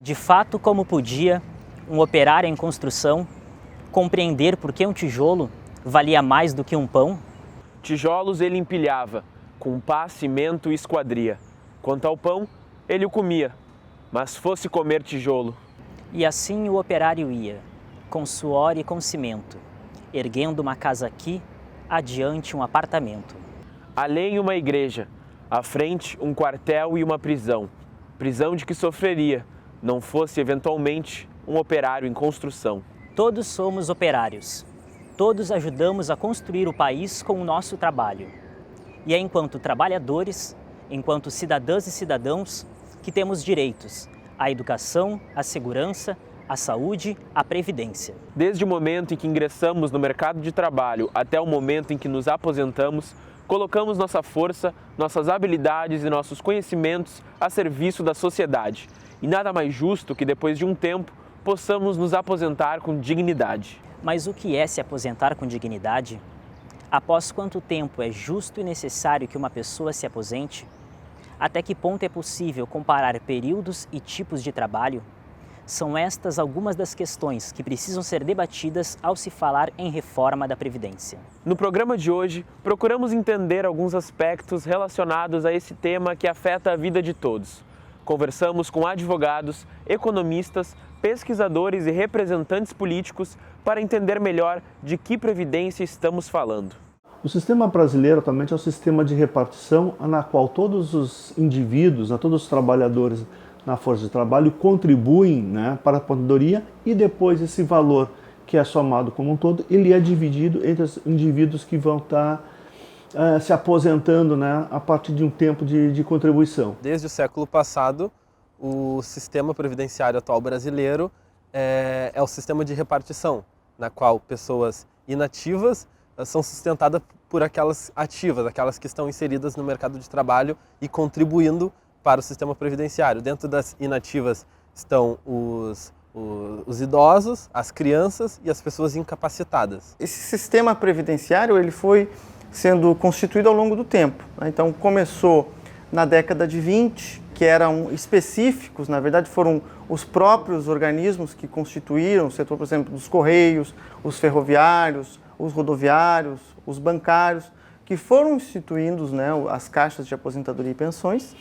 De fato, como podia um operário em construção compreender por que um tijolo valia mais do que um pão? Tijolos ele empilhava, com pá, cimento e esquadria. Quanto ao pão, ele o comia, mas fosse comer tijolo. E assim o operário ia, com suor e com cimento, erguendo uma casa aqui, adiante um apartamento. Além uma igreja, à frente um quartel e uma prisão. Prisão de que sofreria, não fosse eventualmente um operário em construção. Todos somos operários. Todos ajudamos a construir o país com o nosso trabalho. E é enquanto trabalhadores, enquanto cidadãs e cidadãos, que temos direitos à educação, à segurança, à saúde, à previdência. Desde o momento em que ingressamos no mercado de trabalho até o momento em que nos aposentamos, colocamos nossa força, nossas habilidades e nossos conhecimentos a serviço da sociedade. E nada mais justo que depois de um tempo possamos nos aposentar com dignidade. Mas o que é se aposentar com dignidade? Após quanto tempo é justo e necessário que uma pessoa se aposente? Até que ponto é possível comparar períodos e tipos de trabalho? São estas algumas das questões que precisam ser debatidas ao se falar em reforma da Previdência. No programa de hoje, procuramos entender alguns aspectos relacionados a esse tema que afeta a vida de todos. Conversamos com advogados, economistas, pesquisadores e representantes políticos para entender melhor de que previdência estamos falando. O sistema brasileiro atualmente é um sistema de repartição na qual todos os indivíduos, todos os trabalhadores na força de trabalho contribuem, para a aposentadoria, e depois esse valor que é somado como um todo, ele é dividido entre os indivíduos que vão estar se aposentando, a partir de um tempo de contribuição. Desde o século passado, o sistema previdenciário atual brasileiro é o sistema de repartição, na qual pessoas inativas são sustentadas por aquelas ativas, aquelas que estão inseridas no mercado de trabalho e contribuindo para o sistema previdenciário. Dentro das inativas estão os idosos, as crianças e as pessoas incapacitadas. Esse sistema previdenciário ele foi sendo constituído ao longo do tempo. Então começou na década de 20, que eram específicos, na verdade foram os próprios organismos que constituíram o setor, por exemplo, dos Correios, os ferroviários, os rodoviários, os bancários, que foram instituindo as caixas de aposentadoria e pensões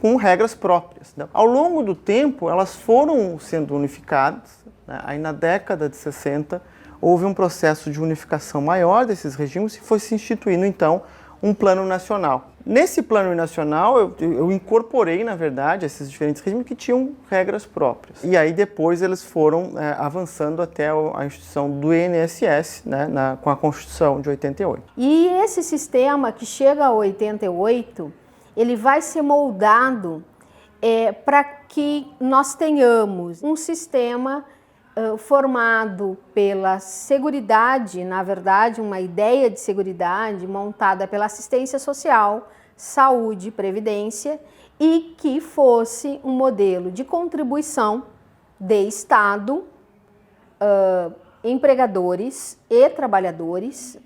com regras próprias. Ao longo do tempo, elas foram sendo unificadas. Aí na década de 60, houve um processo de unificação maior desses regimes e foi se instituindo, então, um plano nacional. Nesse plano nacional, eu incorporei, na verdade, esses diferentes regimes que tinham regras próprias. E aí depois eles foram avançando até a instituição do INSS, com a Constituição de 88. E esse sistema que chega a 88, ele vai ser moldado para que nós tenhamos um sistema formado pela seguridade, na verdade, uma ideia de seguridade montada pela assistência social, saúde, previdência, e que fosse um modelo de contribuição de Estado, empregadores e trabalhadores,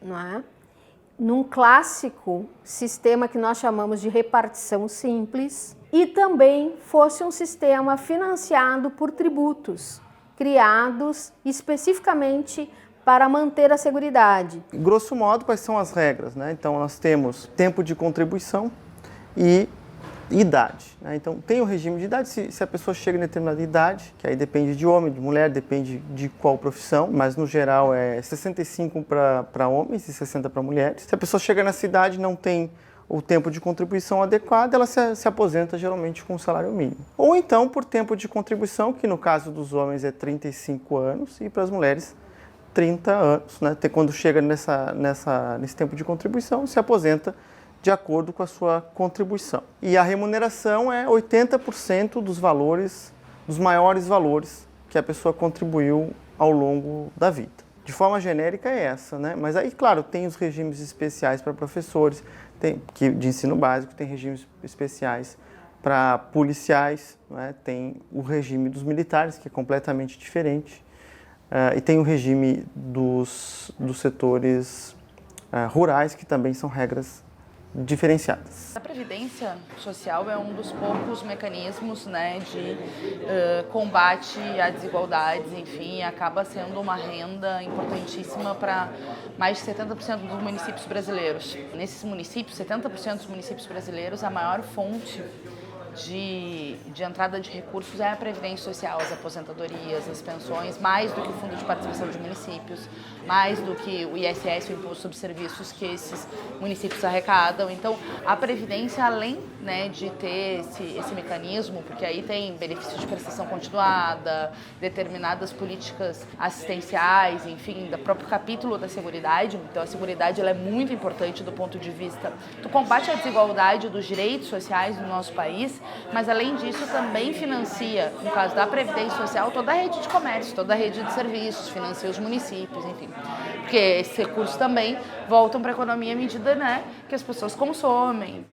num clássico sistema que nós chamamos de repartição simples, e também fosse um sistema financiado por tributos, criados especificamente para manter a seguridade. Grosso modo, quais são as regras? Então, nós temos tempo de contribuição e idade. Então, tem o regime de idade, se a pessoa chega em determinada idade, que aí depende de homem, de mulher, depende de qual profissão, mas no geral é 65 para homens e 60 para mulheres. Se a pessoa chega nessa idade e não tem o tempo de contribuição adequado, ela se aposenta geralmente com um salário mínimo. Ou então por tempo de contribuição, que no caso dos homens é 35 anos e para as mulheres 30 anos. Quando chega nesse tempo de contribuição, se aposenta de acordo com a sua contribuição. E a remuneração é 80% dos valores, dos maiores valores que a pessoa contribuiu ao longo da vida. De forma genérica é essa, Mas aí, claro, tem os regimes especiais para professores, de ensino básico, tem regimes especiais para policiais, tem o regime dos militares, que é completamente diferente, e tem o regime dos setores rurais, que também são regras diferenciadas. A Previdência Social é um dos poucos mecanismos, né, de combate à desigualdades, enfim, acaba sendo uma renda importantíssima para mais de 70% dos municípios brasileiros. Nesses municípios, 70% dos municípios brasileiros, a maior fonte de entrada de recursos é a Previdência Social, as aposentadorias, as pensões, mais do que o Fundo de Participação de Municípios, mais do que o ISS, o Imposto sobre Serviços que esses municípios arrecadam. Então, a Previdência, além, né, de ter esse mecanismo, porque aí tem benefício de prestação continuada, determinadas políticas assistenciais, enfim, do próprio capítulo da Seguridade. Então, a Seguridade ela é muito importante do ponto de vista do combate à desigualdade dos direitos sociais no nosso país, mas além disso também financia, no caso da Previdência Social, toda a rede de comércio, toda a rede de serviços, financia os municípios, enfim. Porque esses recursos também voltam para a economia à medida, né, que as pessoas consomem.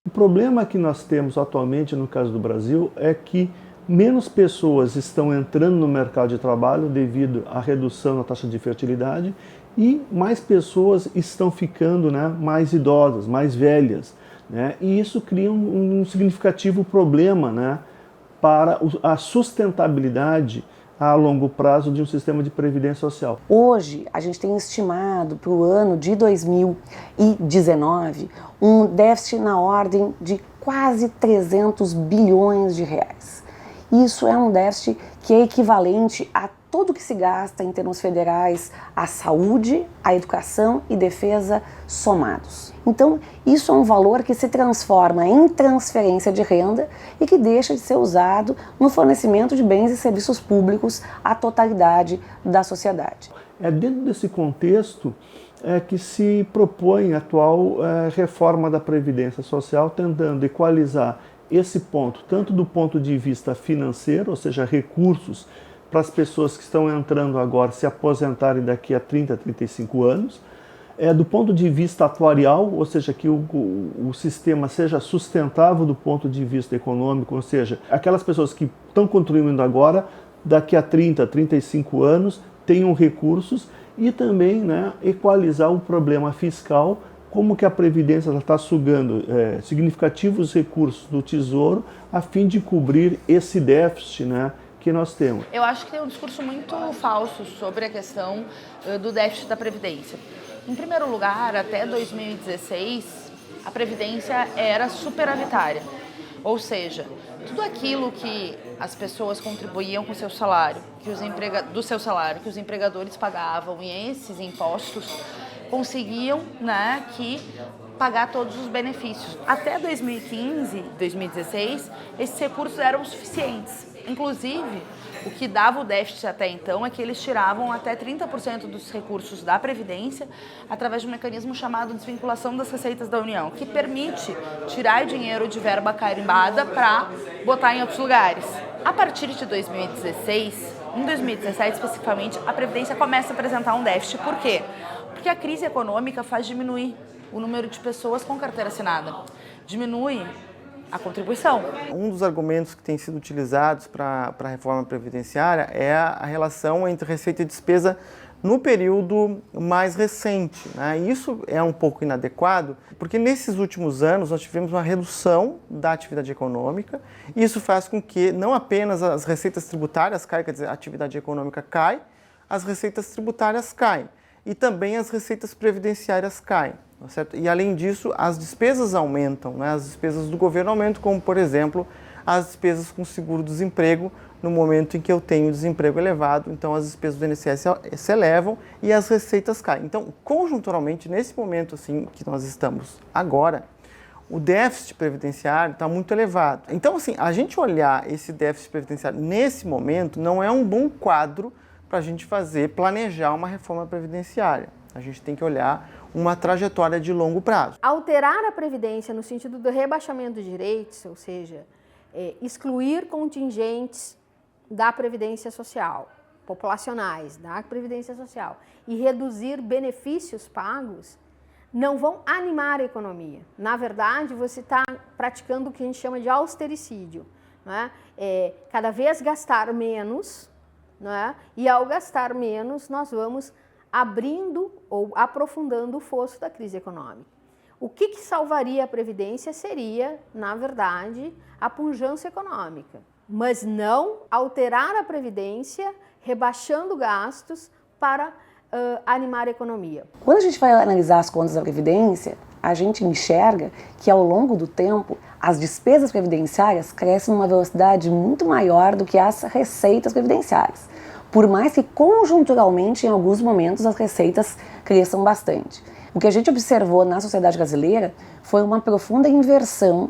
O problema que nós temos atualmente no caso do Brasil é que menos pessoas estão entrando no mercado de trabalho devido à redução da taxa de fertilidade e mais pessoas estão ficando, né, mais idosas, mais velhas, né, e isso cria um significativo problema, né, para a sustentabilidade a longo prazo de um sistema de previdência social. Hoje, a gente tem estimado para o ano de 2019 um déficit na ordem de quase 300 bilhões de reais. Isso é um déficit que é equivalente a tudo que se gasta em termos federais à saúde, à educação e defesa somados. Então, isso é um valor que se transforma em transferência de renda e que deixa de ser usado no fornecimento de bens e serviços públicos à totalidade da sociedade. É dentro desse contexto que se propõe a atual reforma da Previdência Social, tentando equalizar esse ponto, tanto do ponto de vista financeiro, ou seja, recursos para as pessoas que estão entrando agora se aposentarem daqui a 30, 35 anos, do ponto de vista atuarial, ou seja, que o sistema seja sustentável do ponto de vista econômico, ou seja, aquelas pessoas que estão contribuindo agora, daqui a 30, 35 anos, tenham recursos e também, né, equalizar o problema fiscal, como que a Previdência está sugando significativos recursos do Tesouro a fim de cobrir esse déficit, né, que nós temos. Eu acho que tem um discurso muito falso sobre a questão do déficit da Previdência. Em primeiro lugar, até 2016, a Previdência era superavitária, ou seja, tudo aquilo que as pessoas contribuíam com o seu salário, do seu salário, que os empregadores pagavam e esses impostos conseguiam, né, pagar todos os benefícios. Até 2015, 2016, esses recursos eram suficientes. Inclusive, o que dava o déficit até então é que eles tiravam até 30% dos recursos da Previdência através de um mecanismo chamado desvinculação das receitas da União, que permite tirar dinheiro de verba carimbada para botar em outros lugares. A partir de 2016, em 2017 especificamente, a Previdência começa a apresentar um déficit. Por quê? Porque a crise econômica faz diminuir o número de pessoas com carteira assinada. Diminui a contribuição. Um dos argumentos que tem sido utilizados para a reforma previdenciária é a relação entre receita e despesa no período mais recente, né? Isso é um pouco inadequado, porque nesses últimos anos nós tivemos uma redução da atividade econômica e isso faz com que não apenas as receitas tributárias caem, quer dizer, a atividade econômica cai, as receitas tributárias caem e também as receitas previdenciárias caem. Certo? E além disso, as despesas aumentam, né? As despesas do governo aumentam, como por exemplo, as despesas com seguro-desemprego no momento em que eu tenho desemprego elevado, então as despesas do INSS se elevam e as receitas caem. Então, conjunturalmente, nesse momento assim que nós estamos agora, o déficit previdenciário está muito elevado. Então, assim, a gente olhar esse déficit previdenciário nesse momento não é um bom quadro para a gente planejar uma reforma previdenciária. A gente tem que olhar uma trajetória de longo prazo. Alterar a Previdência no sentido do rebaixamento de direitos, ou seja, excluir contingentes da Previdência Social, populacionais, da Previdência Social, e reduzir benefícios pagos, não vão animar a economia. Na verdade, você está praticando o que a gente chama de austericídio, né? Cada vez gastar menos, né? E ao gastar menos, nós vamos abrindo ou aprofundando o fosso da crise econômica. O que salvaria a Previdência seria, na verdade, a pujança econômica, mas não alterar a Previdência, rebaixando gastos para animar a economia. Quando a gente vai analisar as contas da Previdência, a gente enxerga que ao longo do tempo as despesas previdenciárias crescem numa velocidade muito maior do que as receitas previdenciárias. Por mais que conjunturalmente, em alguns momentos, as receitas cresçam bastante. O que a gente observou na sociedade brasileira foi uma profunda inversão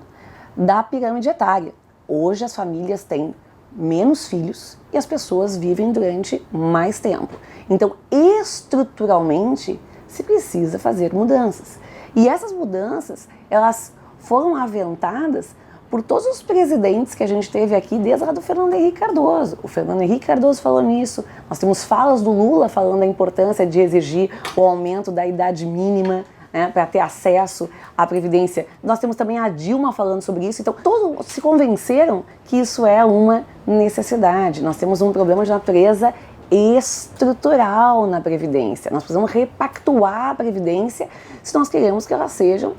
da pirâmide etária. Hoje as famílias têm menos filhos e as pessoas vivem durante mais tempo. Então, estruturalmente, se precisa fazer mudanças. E essas mudanças, elas foram aventadas por todos os presidentes que a gente teve aqui, desde lá do Fernando Henrique Cardoso. O Fernando Henrique Cardoso falou nisso. Nós temos falas do Lula falando da importância de exigir o aumento da idade mínima, né, para ter acesso à Previdência. Nós temos também a Dilma falando sobre isso. Então, todos se convenceram que isso é uma necessidade. Nós temos um problema de natureza estrutural na Previdência. Nós precisamos repactuar a Previdência se nós queremos que ela seja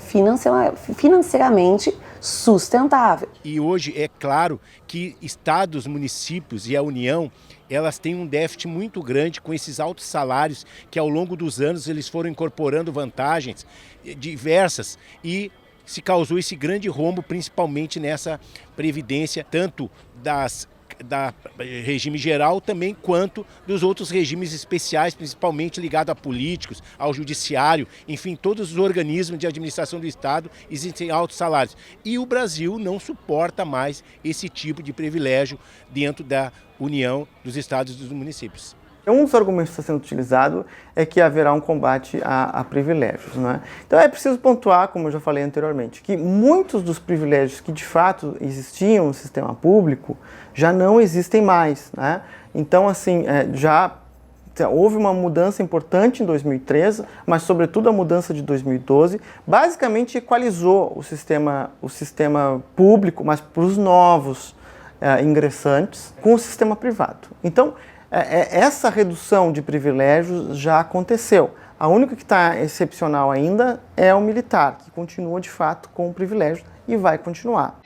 financeiramente sustentável. E hoje é claro que estados, municípios e a União, elas têm um déficit muito grande com esses altos salários que ao longo dos anos eles foram incorporando vantagens diversas e se causou esse grande rombo principalmente nessa previdência, tanto da regime geral também quanto dos outros regimes especiais, principalmente ligado a políticos, ao judiciário, enfim, todos os organismos de administração do Estado existem altos salários. E o Brasil não suporta mais esse tipo de privilégio dentro da União dos Estados e dos municípios. Um dos argumentos que está sendo utilizado é que haverá um combate a privilégios, não é? Então é preciso pontuar, como eu já falei anteriormente, que muitos dos privilégios que de fato existiam no sistema público já não existem mais, né? Então, assim, já houve uma mudança importante em 2013, mas sobretudo a mudança de 2012, basicamente equalizou o sistema público, mas para os novos ingressantes, com o sistema privado. Então, essa redução de privilégios já aconteceu. A única que está excepcional ainda é o militar, que continua de fato com o privilégio e vai continuar.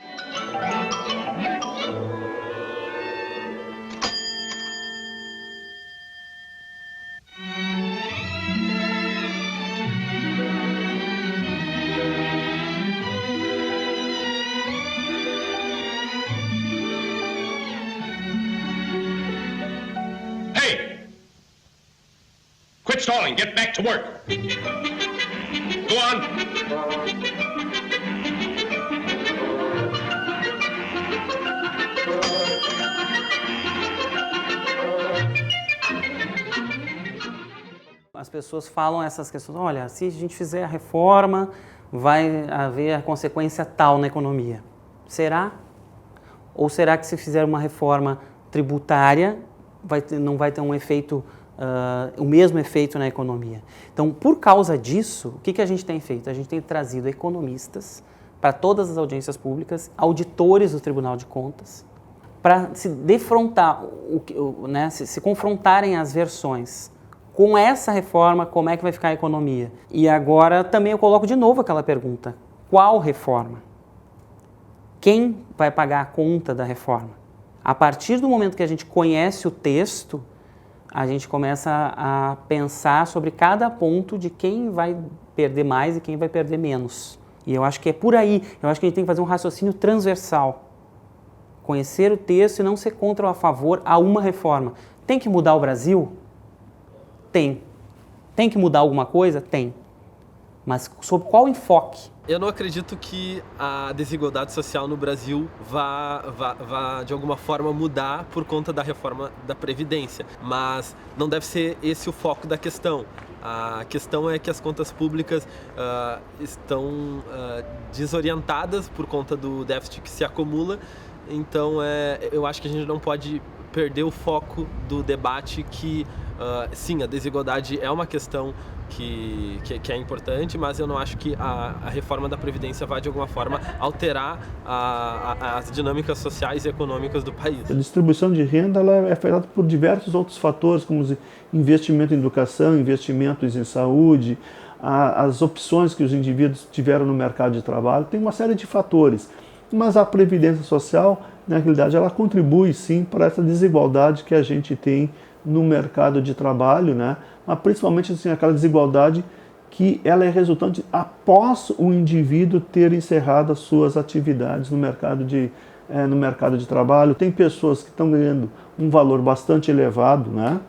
Quit stalling. Get back to work. Go on. As pessoas falam essas questões, olha, se a gente fizer a reforma, vai haver a consequência tal na economia. Será? Ou será que se fizer uma reforma tributária, não vai ter um efeito, o mesmo efeito na economia? Então, por causa disso, o que a gente tem feito? A gente tem trazido economistas para todas as audiências públicas, auditores do Tribunal de Contas, para se defrontar, se confrontarem as versões. Com essa reforma, como é que vai ficar a economia? E agora também eu coloco de novo aquela pergunta, qual reforma? Quem vai pagar a conta da reforma? A partir do momento que a gente conhece o texto, a gente começa a pensar sobre cada ponto de quem vai perder mais e quem vai perder menos. E eu acho que é por aí, eu acho que a gente tem que fazer um raciocínio transversal. Conhecer o texto e não ser contra ou a favor a uma reforma. Tem que mudar o Brasil? Tem. Tem que mudar alguma coisa? Tem. mas sob qual enfoque? Eu não acredito que a desigualdade social no Brasil vá de alguma forma mudar por conta da reforma da Previdência, mas não deve ser esse o foco da questão. A questão é que as contas públicas estão desorientadas por conta do déficit que se acumula, então eu acho que a gente não pode perder o foco do debate que, sim, a desigualdade é uma questão que é importante, mas eu não acho que a reforma da Previdência vai, de alguma forma, alterar as dinâmicas sociais e econômicas do país. A distribuição de renda ela é afetada por diversos outros fatores, como investimento em educação, investimentos em saúde, as opções que os indivíduos tiveram no mercado de trabalho, tem uma série de fatores. Mas a Previdência Social, na realidade, ela contribui sim para essa desigualdade que a gente tem no mercado de trabalho, né? Mas principalmente assim, aquela desigualdade que ela é resultante após o indivíduo ter encerrado as suas atividades no mercado de trabalho. Tem pessoas que estão ganhando um valor bastante elevado, né?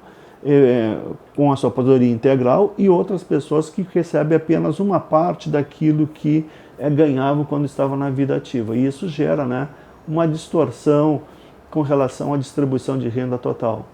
Com a sua aposentadoria integral, e outras pessoas que recebem apenas uma parte daquilo que ganhavam quando estavam na vida ativa. E isso gera, né, uma distorção com relação à distribuição de renda total.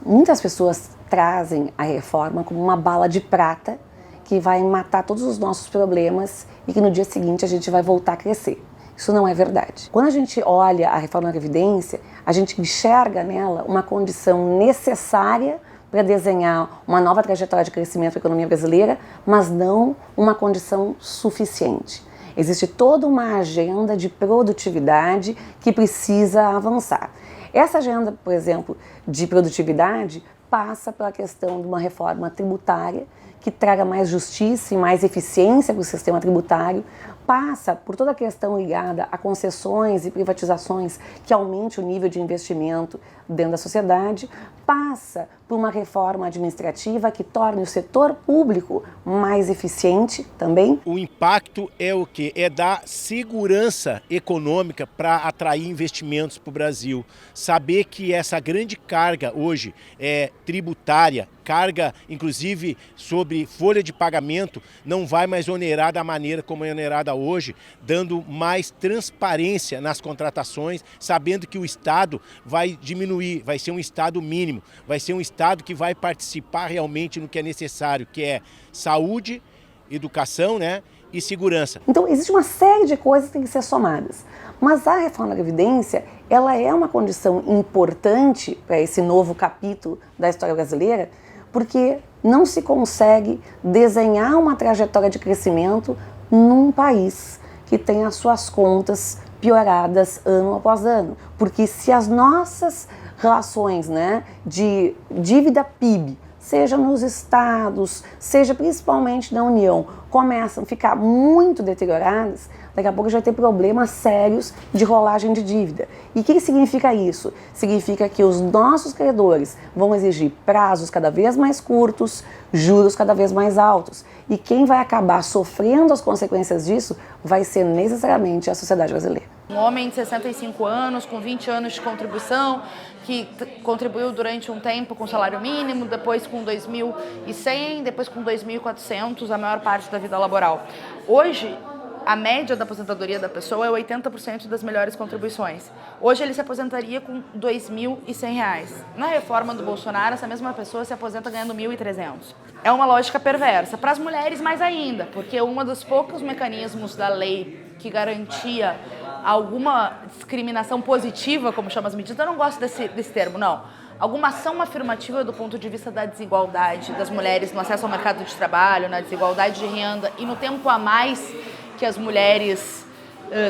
Muitas pessoas trazem a reforma como uma bala de prata que vai matar todos os nossos problemas e que no dia seguinte a gente vai voltar a crescer. Isso não é verdade. Quando a gente olha a reforma da Previdência, a gente enxerga nela uma condição necessária para desenhar uma nova trajetória de crescimento da economia brasileira, mas não uma condição suficiente. Existe toda uma agenda de produtividade que precisa avançar. Essa agenda, por exemplo, de produtividade passa pela questão de uma reforma tributária que traga mais justiça e mais eficiência para o sistema tributário, passa por toda a questão ligada a concessões e privatizações que aumente o nível de investimento dentro da sociedade, passa por uma reforma administrativa que torne o setor público mais eficiente também. O impacto é o quê? É dar segurança econômica para atrair investimentos para o Brasil. Saber que essa grande carga hoje é tributária, carga inclusive sobre folha de pagamento, não vai mais onerar da maneira como é onerada hoje, dando mais transparência nas contratações, sabendo que o Estado vai diminuir, vai ser um Estado mínimo, vai ser um Estado que vai participar realmente no que é necessário, que é saúde, educação, né, e segurança. Então existe uma série de coisas que têm que ser somadas, mas a reforma da Previdência, ela é uma condição importante para esse novo capítulo da história brasileira, porque não se consegue desenhar uma trajetória de crescimento num país que tem as suas contas pioradas ano após ano. Porque se as nossas relações, né, de dívida PIB, seja nos estados, seja principalmente na União, começam a ficar muito deterioradas, daqui a pouco a gente vai ter problemas sérios de rolagem de dívida. E o que significa isso? Significa que os nossos credores vão exigir prazos cada vez mais curtos, juros cada vez mais altos. E quem vai acabar sofrendo as consequências disso vai ser necessariamente a sociedade brasileira. Um homem de 65 anos, com 20 anos de contribuição, que contribuiu durante um tempo com salário mínimo, depois com 2.100, depois com 2.400, a maior parte da vida laboral. Hoje, a média da aposentadoria da pessoa é 80% das melhores contribuições. Hoje ele se aposentaria com R$ 2.100. Na reforma do Bolsonaro, essa mesma pessoa se aposenta ganhando R$ 1.300. É uma lógica perversa. Para as mulheres, mais ainda, porque um dos poucos mecanismos da lei que garantia alguma discriminação positiva, como chama as medidas, eu não gosto desse termo, não. Alguma ação afirmativa do ponto de vista da desigualdade das mulheres no acesso ao mercado de trabalho, na desigualdade de renda e no tempo a mais que as mulheres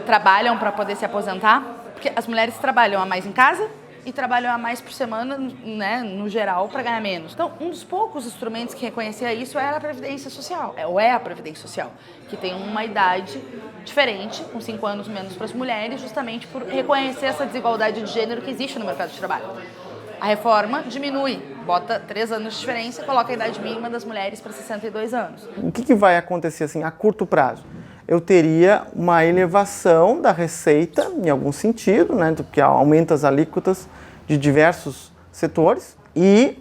trabalham para poder se aposentar, porque as mulheres trabalham a mais em casa e trabalham a mais por semana, né, no geral, para ganhar menos. Então, um dos poucos instrumentos que reconhecia isso era a Previdência Social, ou é a Previdência Social, que tem uma idade diferente, com 5 anos menos para as mulheres, justamente por reconhecer essa desigualdade de gênero que existe no mercado de trabalho. A reforma diminui, bota 3 anos de diferença e coloca a idade mínima das mulheres para 62 anos. O que vai acontecer assim a curto prazo? Eu teria uma elevação da receita, em algum sentido, né, porque aumenta as alíquotas de diversos setores e,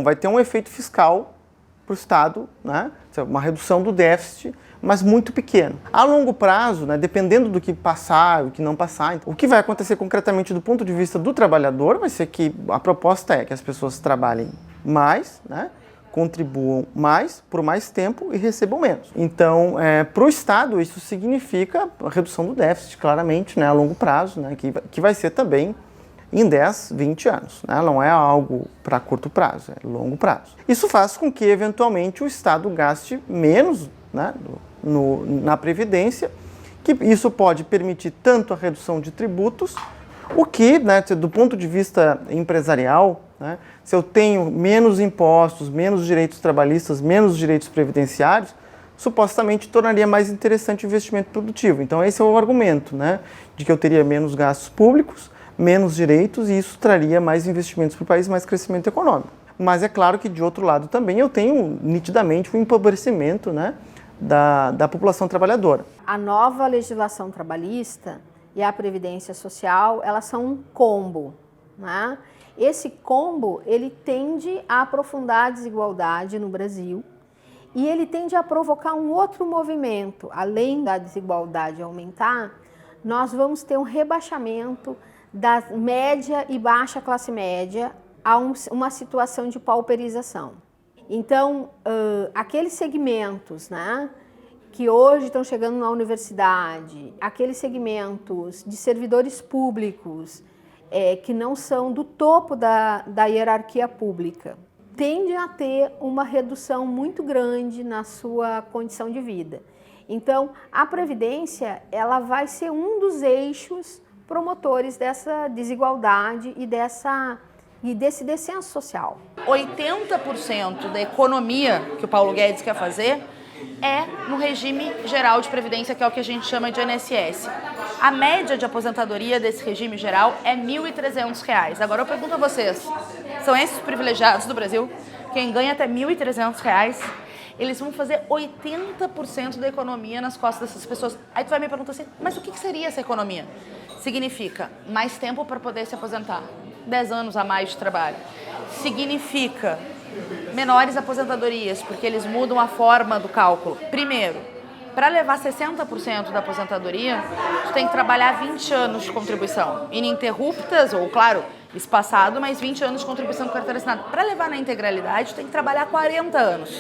vai ter um efeito fiscal para o Estado, né, uma redução do déficit mas muito pequeno. A longo prazo, né, dependendo do que passar, o que não passar, o que vai acontecer concretamente do ponto de vista do trabalhador vai ser que a proposta é que as pessoas trabalhem mais, né, contribuam mais por mais tempo e recebam menos. Então, para o Estado, isso significa a redução do déficit, claramente, né, a longo prazo, né, que vai ser também em 10, 20 anos. Né? Não é algo para curto prazo, é longo prazo. Isso faz com que, eventualmente, o Estado gaste menos, né, na Previdência, que isso pode permitir tanto a redução de tributos, o que, né, do ponto de vista empresarial, né, se eu tenho menos impostos, menos direitos trabalhistas, menos direitos previdenciários, supostamente tornaria mais interessante o investimento produtivo. Então esse é o argumento, né, de que eu teria menos gastos públicos, menos direitos e isso traria mais investimentos para o país, mais crescimento econômico. Mas é claro que, de outro lado, também eu tenho nitidamente o empobrecimento, né, da população trabalhadora. A nova legislação trabalhista e a Previdência Social, elas são um combo, né? Esse combo, ele tende a aprofundar a desigualdade no Brasil e ele tende a provocar um outro movimento. Além da desigualdade aumentar, nós vamos ter um rebaixamento da média e baixa classe média a uma situação de pauperização. Então, aqueles segmentos, né, que hoje estão chegando na universidade, aqueles segmentos de servidores públicos que não são do topo da hierarquia pública, tendem a ter uma redução muito grande na sua condição de vida. Então, a Previdência, ela vai ser um dos eixos promotores dessa desigualdade e desse descenso social. 80% da economia que o Paulo Guedes quer fazer é no regime geral de previdência, que é o que a gente chama de INSS. A média de aposentadoria desse regime geral é R$ 1.300. Agora eu pergunto a vocês, são esses privilegiados do Brasil? Quem ganha até R$ 1.300, eles vão fazer 80% da economia nas costas dessas pessoas. Aí tu vai me perguntar assim, mas o que seria essa economia? Significa mais tempo para poder se aposentar, 10 anos a mais de trabalho. Significa menores aposentadorias, porque eles mudam a forma do cálculo. Primeiro, para levar 60% da aposentadoria, tu tem que trabalhar 20 anos de contribuição, ininterruptas, ou claro, espaçado, mas 20 anos de contribuição com carteira assinada. Para levar na integralidade, tu tem que trabalhar 40 anos.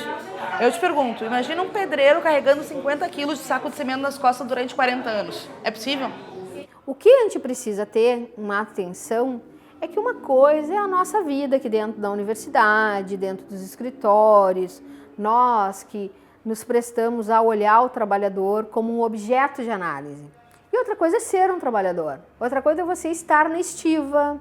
Eu te pergunto, imagina um pedreiro carregando 50 quilos de saco de cimento nas costas durante 40 anos. É possível? O que a gente precisa ter uma atenção é que uma coisa é a nossa vida aqui dentro da universidade, dentro dos escritórios, nós que nos prestamos a olhar o trabalhador como um objeto de análise. E outra coisa é ser um trabalhador. Outra coisa é você estar na estiva,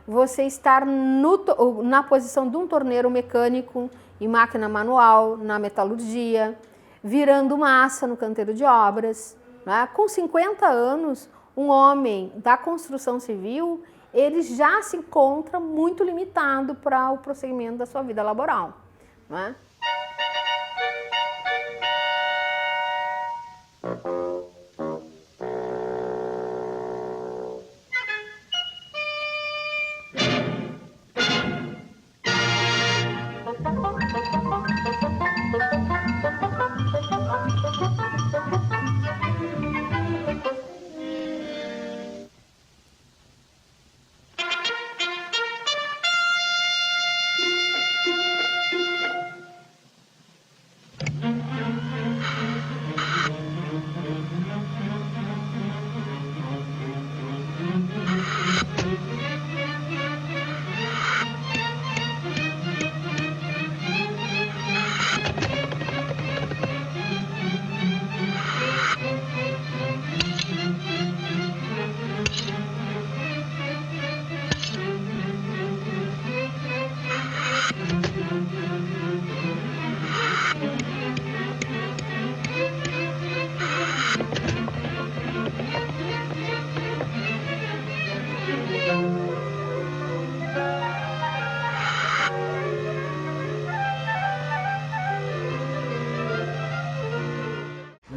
você estar na posição de um torneiro mecânico em máquina manual, na metalurgia, virando massa no canteiro de obras. Né? Com 50 anos, um homem da construção civil, ele já se encontra muito limitado para o prosseguimento da sua vida laboral. Né?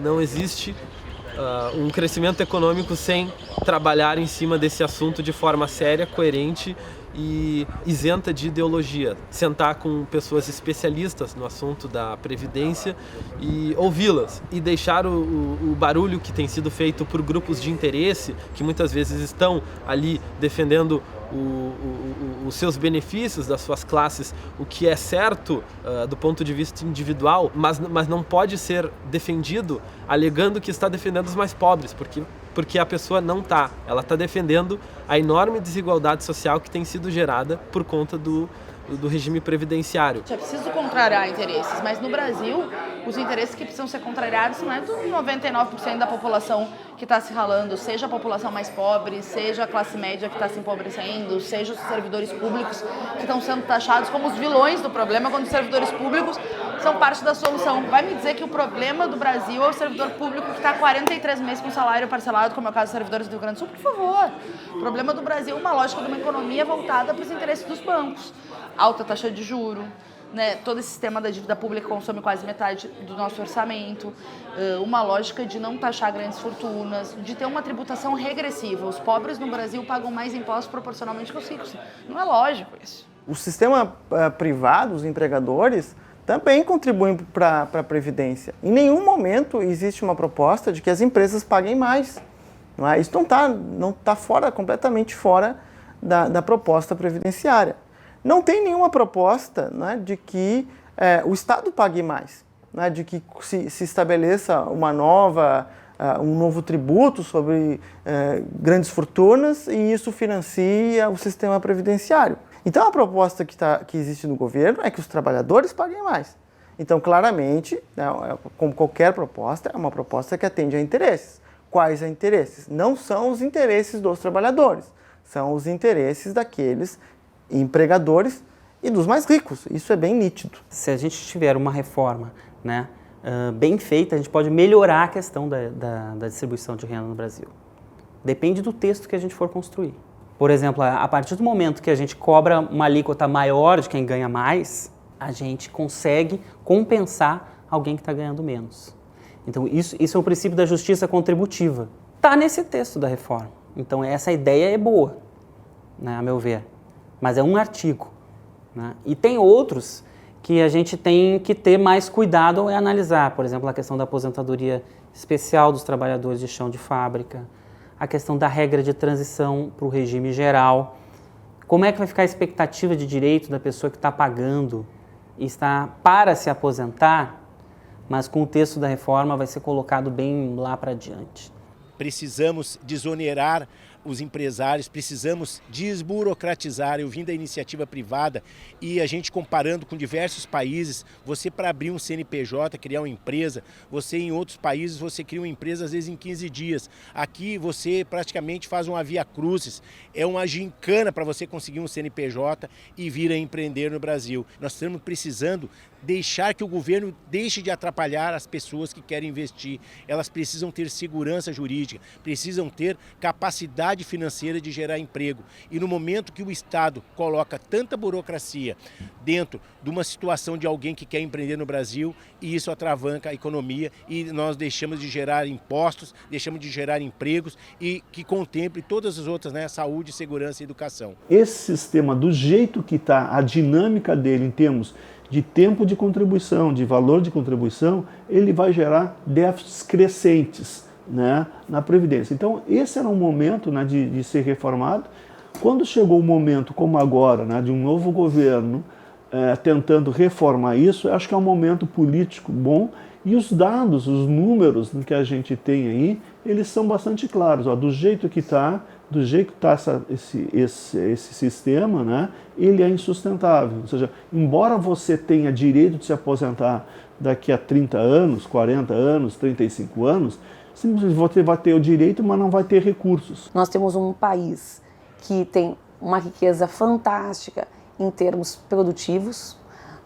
Não existe um crescimento econômico sem trabalhar em cima desse assunto de forma séria, coerente e isenta de ideologia. Sentar com pessoas especialistas no assunto da Previdência e ouvi-las. E deixar o barulho que tem sido feito por grupos de interesse, que muitas vezes estão ali defendendo os seus benefícios das suas classes, o que é certo do ponto de vista individual, mas não pode ser defendido alegando que está defendendo os mais pobres, porque a pessoa não está. Ela está defendendo a enorme desigualdade social que tem sido gerada por conta do regime previdenciário. É preciso contrariar interesses, mas no Brasil, os interesses que precisam ser contrariados não é do 99% da população que está se ralando, seja a população mais pobre, seja a classe média que está se empobrecendo, seja os servidores públicos que estão sendo taxados como os vilões do problema, quando os servidores públicos são parte da solução. Vai me dizer que o problema do Brasil é o servidor público que está 43 meses com salário parcelado, como é o caso dos servidores do Rio Grande do Sul? Por favor. O problema do Brasil é uma lógica de uma economia voltada para os interesses dos bancos. Alta taxa de juro, né? Todo esse sistema da dívida pública consome quase metade do nosso orçamento, uma lógica de não taxar grandes fortunas, de ter uma tributação regressiva. Os pobres no Brasil pagam mais impostos proporcionalmente que os ricos. Não é lógico isso. O sistema privado, os empregadores, também contribuem para a Previdência. Em nenhum momento existe uma proposta de que as empresas paguem mais. Não é? Isso não tá completamente fora da proposta previdenciária. Não tem nenhuma proposta, né, de que o Estado pague mais, né, de que se estabeleça um novo tributo sobre grandes fortunas e isso financia o sistema previdenciário. Então a proposta que existe no governo é que os trabalhadores paguem mais. Então claramente, né, como qualquer proposta, é uma proposta que atende a interesses. Quais interesses? Não são os interesses dos trabalhadores, são os interesses daqueles empregadores e dos mais ricos. Isso é bem nítido. Se a gente tiver uma reforma, né, bem feita, a gente pode melhorar a questão da distribuição de renda no Brasil. Depende do texto que a gente for construir. Por exemplo, a partir do momento que a gente cobra uma alíquota maior de quem ganha mais, a gente consegue compensar alguém que está ganhando menos. Então, isso é o princípio da justiça contributiva. Está nesse texto da reforma. Então, essa ideia é boa, né, a meu ver. Mas é um artigo, né? E tem outros que a gente tem que ter mais cuidado e analisar. Por exemplo, a questão da aposentadoria especial dos trabalhadores de chão de fábrica, a questão da regra de transição para o regime geral. Como é que vai ficar a expectativa de direito da pessoa que está pagando e está para se aposentar, mas com o texto da reforma vai ser colocado bem lá para diante. Precisamos desonerar os empresários, precisamos desburocratizar. Eu vim da iniciativa privada e a gente comparando com diversos países, você para abrir um CNPJ, criar uma empresa, você em outros países você cria uma empresa às vezes em 15 dias. Aqui você praticamente faz uma via crucis, é uma gincana para você conseguir um CNPJ e vir a empreender no Brasil. Nós estamos precisando deixar que o governo deixe de atrapalhar as pessoas que querem investir. Elas precisam ter segurança jurídica, precisam ter capacidade financeira de gerar emprego. E no momento que o Estado coloca tanta burocracia dentro de uma situação de alguém que quer empreender no Brasil, e isso atravanca a economia e nós deixamos de gerar impostos, deixamos de gerar empregos e que contemple todas as outras, né, saúde, segurança e educação. Esse sistema, do jeito que está, a dinâmica dele em termos de tempo de contribuição, de valor de contribuição, ele vai gerar déficits crescentes, né, na Previdência. Então, esse era um momento, né, de ser reformado. Quando chegou o momento, como agora, né, de um novo governo tentando reformar isso, eu acho que é um momento político bom e os dados, os números que a gente tem aí, eles são bastante claros. Ó, do jeito que está esse sistema, né, ele é insustentável. Ou seja, embora você tenha direito de se aposentar daqui a 30 anos, 40 anos, 35 anos, simplesmente você vai ter o direito, mas não vai ter recursos. Nós temos um país que tem uma riqueza fantástica em termos produtivos,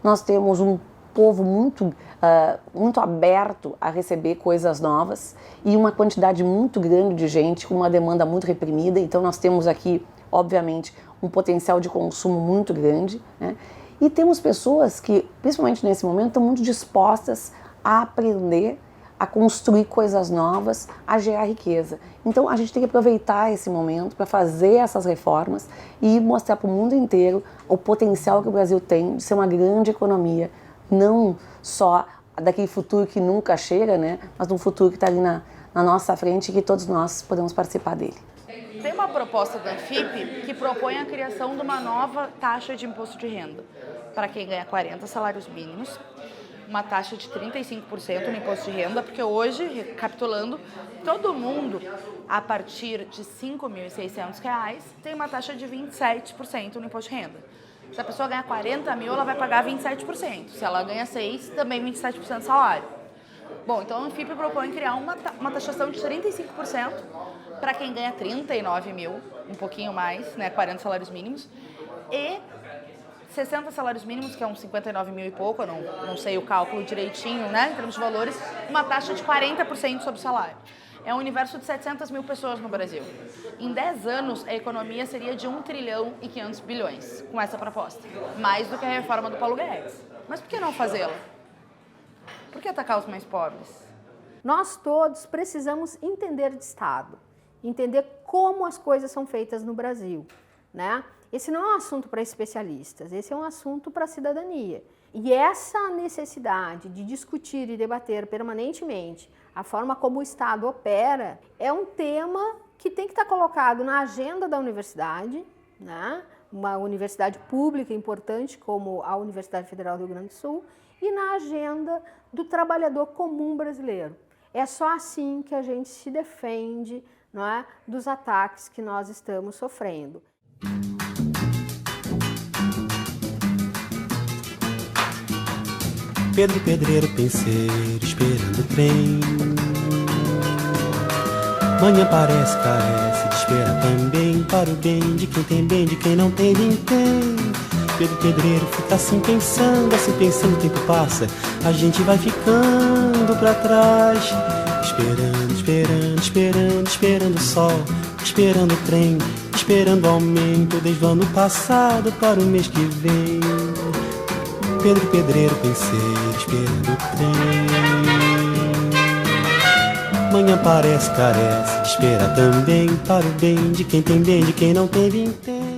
nós temos um povo muito aberto a receber coisas novas e uma quantidade muito grande de gente com uma demanda muito reprimida. Então nós temos aqui, obviamente, um potencial de consumo muito grande, né? E temos pessoas que, principalmente nesse momento, estão muito dispostas a aprender a construir coisas novas, a gerar riqueza. Então a gente tem que aproveitar esse momento para fazer essas reformas e mostrar para o mundo inteiro o potencial que o Brasil tem de ser uma grande economia, não só daquele futuro que nunca chega, né, mas de um futuro que está ali na nossa frente e que todos nós podemos participar dele. Tem uma proposta da Anfip que propõe a criação de uma nova taxa de imposto de renda para quem ganha 40 salários mínimos, uma taxa de 35% no imposto de renda, porque hoje, recapitulando, todo mundo, a partir de R$ 5.600, tem uma taxa de 27% no imposto de renda. Se a pessoa ganha 40 mil, ela vai pagar 27%. Se ela ganha 6, também 27% do salário. Bom, então a Anfip propõe criar uma taxação de 35% para quem ganha 39 mil, um pouquinho mais, né, 40 salários mínimos, e 60 salários mínimos, que é uns 59 mil e pouco, eu não sei o cálculo direitinho, né, em termos de valores, uma taxa de 40% sobre o salário. É um universo de 700 mil pessoas no Brasil. Em 10 anos, a economia seria de 1 trilhão e 500 bilhões com essa proposta. Mais do que a reforma do Paulo Guedes. Mas por que não fazê-la? Por que atacar os mais pobres? Nós todos precisamos entender de Estado, entender como as coisas são feitas no Brasil, né? Esse não é um assunto para especialistas, esse é um assunto para a cidadania. E essa necessidade de discutir e debater permanentemente a forma como o Estado opera é um tema que tem que estar colocado na agenda da universidade, né? Uma universidade pública importante como a Universidade Federal do Rio Grande do Sul, e na agenda do trabalhador comum brasileiro. É só assim que a gente se defende, não é, dos ataques que nós estamos sofrendo. Pedro Pedreiro penseiro esperando o trem. Manhã parece, carece de espera também, para o bem de quem tem bem, de quem não tem, ninguém. Pedro Pedreiro fica assim pensando, o tempo passa, a gente vai ficando pra trás. Esperando, esperando, esperando, esperando o sol, esperando o trem, esperando o aumento desde o ano passado para o mês que vem. Pedro Pedreiro penseiro esperando o trem. Manhã parece, carece, espera também, para o bem de quem tem bem, de quem não tem, vintém.